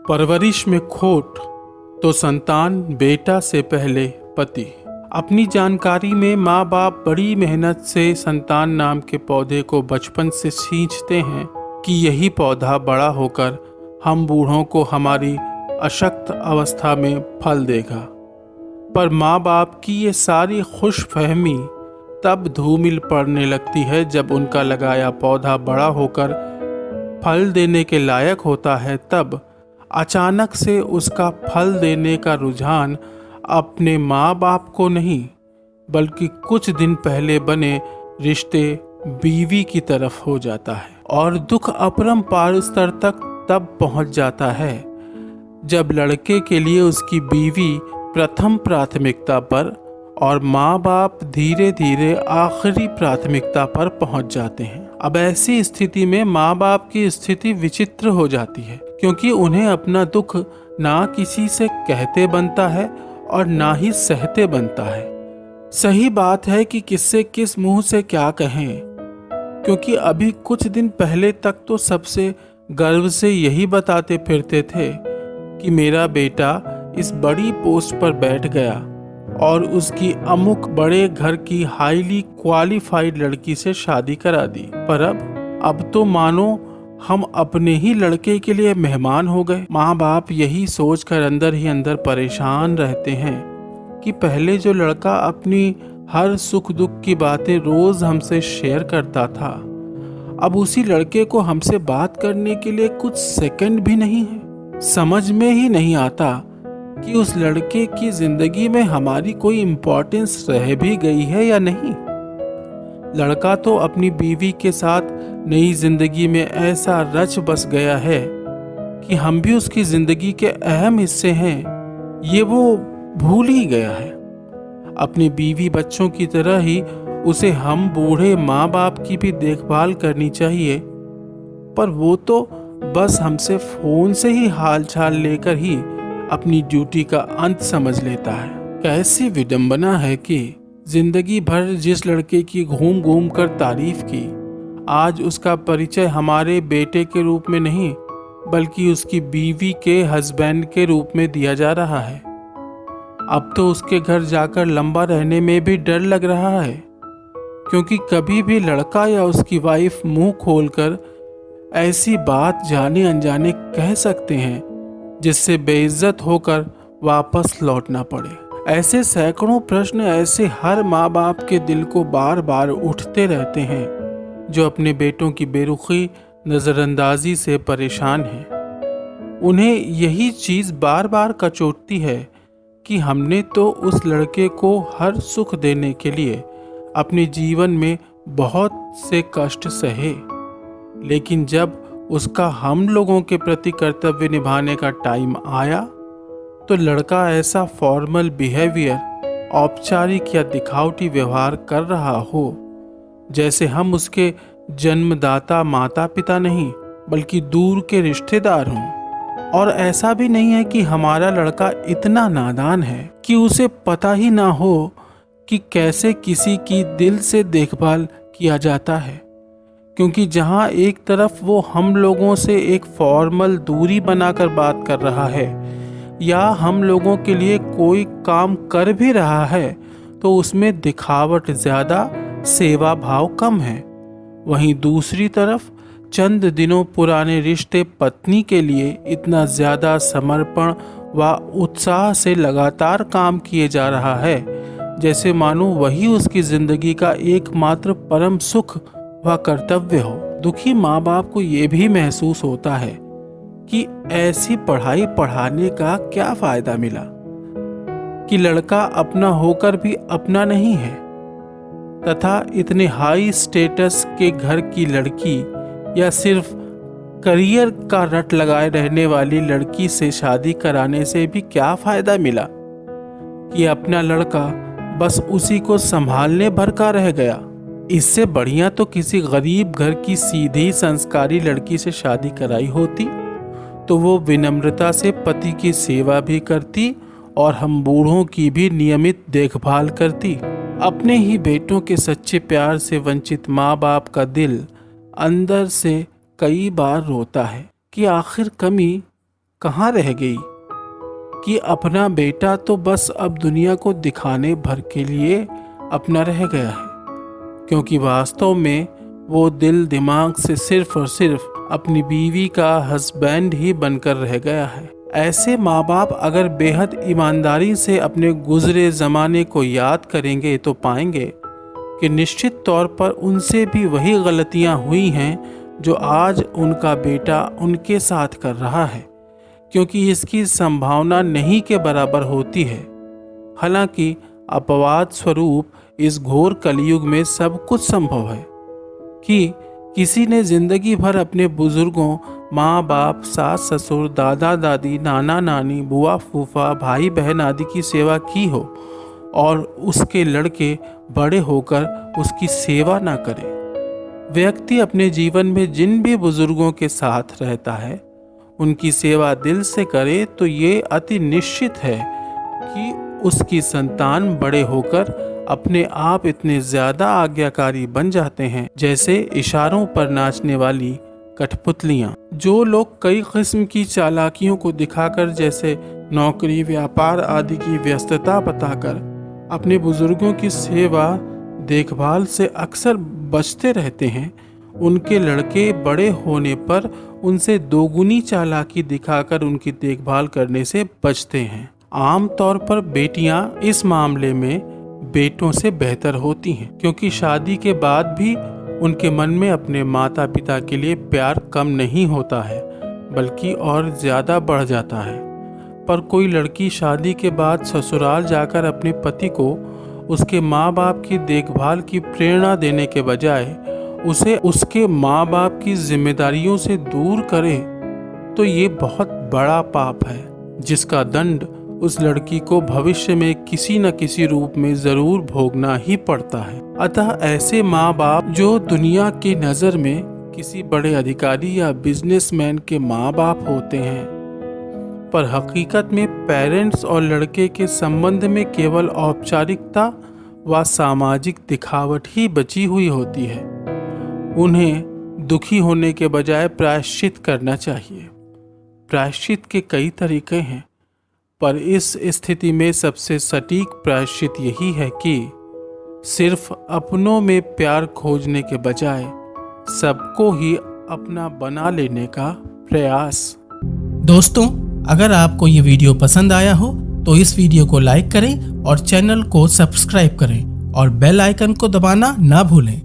परवरिश में खोट तो संतान बेटा से पहले पति। अपनी जानकारी में माँ बाप बड़ी मेहनत से संतान नाम के पौधे को बचपन से सींचते हैं कि यही पौधा बड़ा होकर हम बूढ़ों को हमारी अशक्त अवस्था में फल देगा। पर माँ बाप की ये सारी खुशफहमी तब धूमिल पड़ने लगती है जब उनका लगाया पौधा बड़ा होकर फल देने के लायक होता है। तब अचानक से उसका फल देने का रुझान अपने माँ बाप को नहीं बल्कि कुछ दिन पहले बने रिश्ते बीवी की तरफ हो जाता है। और दुख अपरंपार स्तर तक तब पहुंच जाता है जब लड़के के लिए उसकी बीवी प्रथम प्राथमिकता पर और माँ बाप धीरे धीरे आखिरी प्राथमिकता पर पहुंच जाते हैं। अब ऐसी स्थिति में माँ बाप की स्थिति विचित्र हो जाती है, क्योंकि उन्हें अपना दुख ना किसी से कहते बनता है और ना ही सहते बनता है। सही बात है कि किससे किस मुंह से क्या कहें, क्योंकि अभी कुछ दिन पहले तक तो सबसे गर्व से यही बताते फिरते थे कि मेरा बेटा इस बड़ी पोस्ट पर बैठ गया और उसकी अमुक बड़े घर की हाईली क्वालिफाइड लड़की से शादी करा दी। पर अब तो मानो हम अपने ही लड़के के लिए मेहमान हो गए। माँ बाप यही सोचकर अंदर ही अंदर परेशान रहते हैं कि पहले जो लड़का अपनी हर सुख दुख की बातें रोज हमसे शेयर करता था, अब उसी लड़के को हमसे बात करने के लिए कुछ सेकंड भी नहीं है। समझ में ही नहीं आता कि उस लड़के की जिंदगी में हमारी कोई इम्पोर्टेंस रह भी गई है या नहीं। लड़का तो अपनी बीवी के साथ नई जिंदगी में ऐसा रच बस गया है कि हम भी उसकी जिंदगी के अहम हिस्से हैं, ये वो भूल ही गया है। अपनी बीवी बच्चों की तरह ही उसे हम बूढ़े माँ बाप की भी देखभाल करनी चाहिए, पर वो तो बस हमसे फोन से ही हाल चाल लेकर ही अपनी ड्यूटी का अंत समझ लेता है। कैसी विडंबना है कि जिंदगी भर जिस लड़के की घूम घूम कर तारीफ की, आज उसका परिचय हमारे बेटे के रूप में नहीं बल्कि उसकी बीवी के हस्बैंड के रूप में दिया जा रहा है। अब तो उसके घर जाकर लंबा रहने में भी डर लग रहा है, क्योंकि कभी भी लड़का या उसकी वाइफ मुंह खोलकर ऐसी बात जाने अनजाने कह सकते हैं जिससे बेइज्जत होकर वापस लौटना पड़े। ऐसे सैकड़ों प्रश्न ऐसे हर माँ बाप के दिल को बार बार उठते रहते हैं जो अपने बेटों की बेरुखी नज़रअंदाजी से परेशान हैं। उन्हें यही चीज़ बार बार कचोटती है कि हमने तो उस लड़के को हर सुख देने के लिए अपने जीवन में बहुत से कष्ट सहे, लेकिन जब उसका हम लोगों के प्रति कर्तव्य निभाने का टाइम आया तो लड़का ऐसा फॉर्मल बिहेवियर, औपचारिक या दिखावटी व्यवहार कर रहा हो जैसे हम उसके जन्मदाता माता पिता नहीं बल्कि दूर के रिश्तेदार हों। और ऐसा भी नहीं है कि हमारा लड़का इतना नादान है कि उसे पता ही ना हो कि कैसे किसी की दिल से देखभाल किया जाता है, क्योंकि जहाँ एक तरफ वो हम लोगों से एक फॉर्मल दूरी बनाकर बात कर रहा है या हम लोगों के लिए कोई काम कर भी रहा है तो उसमें दिखावट ज़्यादा, सेवा भाव कम है। वहीं दूसरी तरफ चंद दिनों पुराने रिश्ते पत्नी के लिए इतना ज़्यादा समर्पण व उत्साह से लगातार काम किए जा रहा है जैसे मानो वही उसकी ज़िंदगी का एकमात्र परम सुख वह कर्तव्य हो। दुखी माँ बाप को ये भी महसूस होता है कि ऐसी पढ़ाई पढ़ाने का क्या फायदा मिला कि लड़का अपना होकर भी अपना नहीं है, तथा इतने हाई स्टेटस के घर की लड़की या सिर्फ करियर का रट लगाए रहने वाली लड़की से शादी कराने से भी क्या फायदा मिला कि अपना लड़का बस उसी को संभालने भर का रह गया। इससे बढ़िया तो किसी गरीब घर की सीधी संस्कारी लड़की से शादी कराई होती तो वो विनम्रता से पति की सेवा भी करती और हम बूढ़ों की भी नियमित देखभाल करती। अपने ही बेटों के सच्चे प्यार से वंचित माँ बाप का दिल अंदर से कई बार रोता है कि आखिर कमी कहाँ रह गई कि अपना बेटा तो बस अब दुनिया को दिखाने भर के लिए अपना रह गया है, क्योंकि वास्तव में वो दिल दिमाग से सिर्फ और सिर्फ अपनी बीवी का हस्बैंड ही बनकर रह गया है। ऐसे माँ बाप अगर बेहद ईमानदारी से अपने गुजरे ज़माने को याद करेंगे तो पाएंगे कि निश्चित तौर पर उनसे भी वही गलतियाँ हुई हैं जो आज उनका बेटा उनके साथ कर रहा है, क्योंकि इसकी संभावना नहीं के बराबर होती है। हालांकि अपवाद स्वरूप इस घोर कलयुग में सब कुछ संभव है कि किसी ने जिंदगी भर अपने बुजुर्गों, माँ बाप, सास ससुर, दादा दादी, नाना नानी, बुआ फूफा, भाई बहन आदि की सेवा की हो और उसके लड़के बड़े होकर उसकी सेवा ना करें। व्यक्ति अपने जीवन में जिन भी बुजुर्गों के साथ रहता है उनकी सेवा दिल से करे तो ये अति निश्चित है कि उसकी संतान बड़े होकर अपने आप इतने ज़्यादा आज्ञाकारी बन जाते हैं जैसे इशारों पर नाचने वाली कठपुतलियाँ। जो लोग कई किस्म की चालाकियों को दिखाकर, जैसे नौकरी, व्यापार आदि की व्यस्तता बताकर अपने बुजुर्गों की सेवा देखभाल से अक्सर बचते रहते हैं, उनके लड़के बड़े होने पर उनसे दोगुनी चालाकी दिखाकर उनकी देखभाल करने से बचते हैं। आमतौर पर बेटियां इस मामले में बेटों से बेहतर होती हैं, क्योंकि शादी के बाद भी उनके मन में अपने माता पिता के लिए प्यार कम नहीं होता है, बल्कि और ज़्यादा बढ़ जाता है। पर कोई लड़की शादी के बाद ससुराल जाकर अपने पति को उसके माँ बाप की देखभाल की प्रेरणा देने के बजाय उसे उसके माँ बाप की जिम्मेदारियों से दूर करे तो ये बहुत बड़ा पाप है, जिसका दंड उस लड़की को भविष्य में किसी न किसी रूप में जरूर भोगना ही पड़ता है। अतः ऐसे माँ बाप जो दुनिया की नज़र में किसी बड़े अधिकारी या बिजनेसमैन के माँ बाप होते हैं, पर हकीकत में पेरेंट्स और लड़के के संबंध में केवल औपचारिकता व सामाजिक दिखावट ही बची हुई होती है, उन्हें दुखी होने के बजाय प्रायश्चित करना चाहिए। प्रायश्चित के कई तरीके हैं, पर इस स्थिति में सबसे सटीक प्रायश्चित यही है कि सिर्फ अपनों में प्यार खोजने के बजाय सबको ही अपना बना लेने का प्रयास। दोस्तों, अगर आपको ये वीडियो पसंद आया हो तो इस वीडियो को लाइक करें और चैनल को सब्सक्राइब करें और बेल आइकन को दबाना ना भूलें।